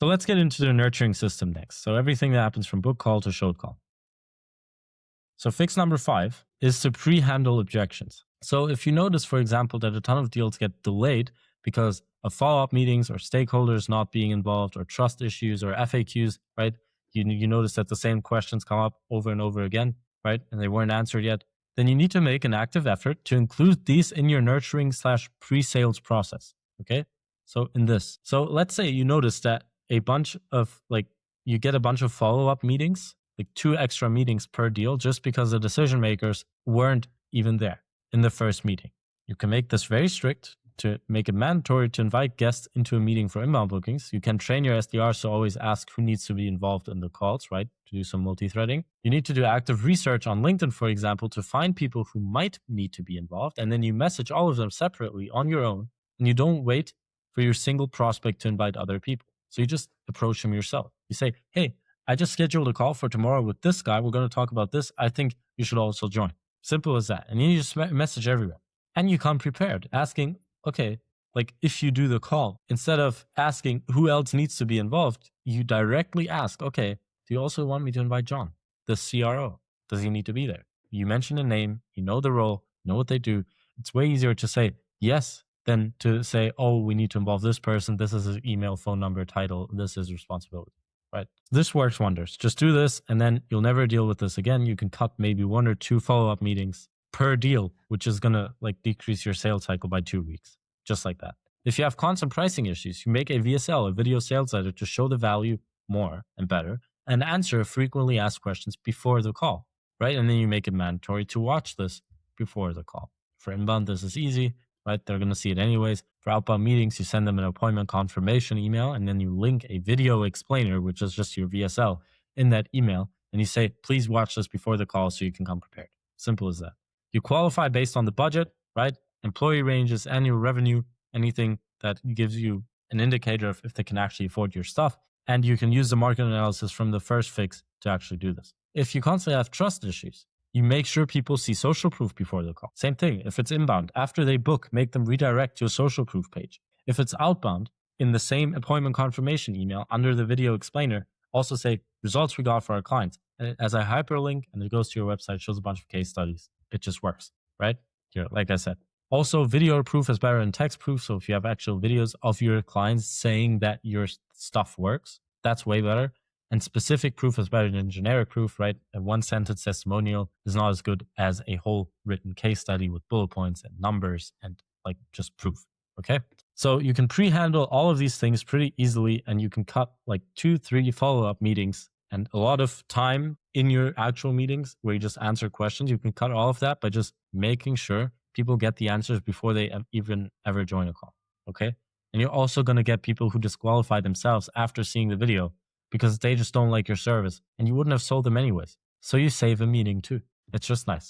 So let's get into the nurturing system next. So everything that happens from book call to showed call. So fix number 5 is to pre-handle objections. So if you notice, for example, that a ton of deals get delayed because of follow-up meetings or stakeholders not being involved or trust issues or FAQs, right? You notice that the same questions come up over and over again, right? And they weren't answered yet. Then you need to make an active effort to include these in your nurturing / pre-sales process. Okay. So in this, so let's say you notice that you get a bunch of follow-up meetings, like 2 extra meetings per deal, just because the decision makers weren't even there in the first meeting. You can make this very strict to make it mandatory to invite guests into a meeting for inbound bookings. You can train your SDRs to always ask who needs to be involved in the calls, right? To do some multi-threading. You need to do active research on LinkedIn, for example, to find people who might need to be involved. And then you message all of them separately on your own. And you don't wait for your single prospect to invite other people. So you just approach them yourself. You say, hey, I just scheduled a call for tomorrow with this guy. We're going to talk about this. I think you should also join. Simple as that. And then you just message everywhere. And you come prepared, asking, okay, like if you do the call, instead of asking who else needs to be involved, you directly ask, okay, do you also want me to invite John, the CRO? Does he need to be there? You mention the name, you know the role, you know what they do. It's way easier to say yes than to say, oh, we need to involve this person. This is his email, phone number, title. This is responsibility, right? This works wonders. Just do this and then you'll never deal with this again. You can cut maybe 1 or 2 follow-up meetings per deal, which is going to like decrease your sales cycle by 2 weeks, just like that. If you have constant pricing issues, you make a VSL, a video sales letter, to show the value more and better and answer frequently asked questions before the call, right? And then you make it mandatory to watch this before the call. For inbound, this is easy, right? They're going to see it anyways. For outbound meetings, you send them an appointment confirmation email and then you link a video explainer, which is just your VSL, in that email. And you say, please watch this before the call so you can come prepared. Simple as that. You qualify based on the budget, right? Employee ranges, annual revenue, anything that gives you an indicator of if they can actually afford your stuff. And you can use the market analysis from the first fix to actually do this. If you constantly have trust issues, you make sure people see social proof before the call. Same thing. If it's inbound, after they book, make them redirect to a social proof page. If it's outbound, in the same appointment confirmation email under the video explainer, also say results we got for our clients. And as a hyperlink and it goes to your website, shows a bunch of case studies. It just works, right? Here, like I said. Also, video proof is better than text proof. So if you have actual videos of your clients saying that your stuff works, that's way better. And specific proof is better than generic proof, right? A 1-sentence testimonial is not as good as a whole written case study with bullet points and numbers and like just proof, okay? So you can pre-handle all of these things pretty easily and you can cut like 2-3 follow-up meetings and a lot of time in your actual meetings where you just answer questions. You can cut all of that by just making sure people get the answers before they even ever join a call, okay? And you're also going to get people who disqualify themselves after seeing the video because they just don't like your service and you wouldn't have sold them anyways. So you save a meeting too. It's just nice.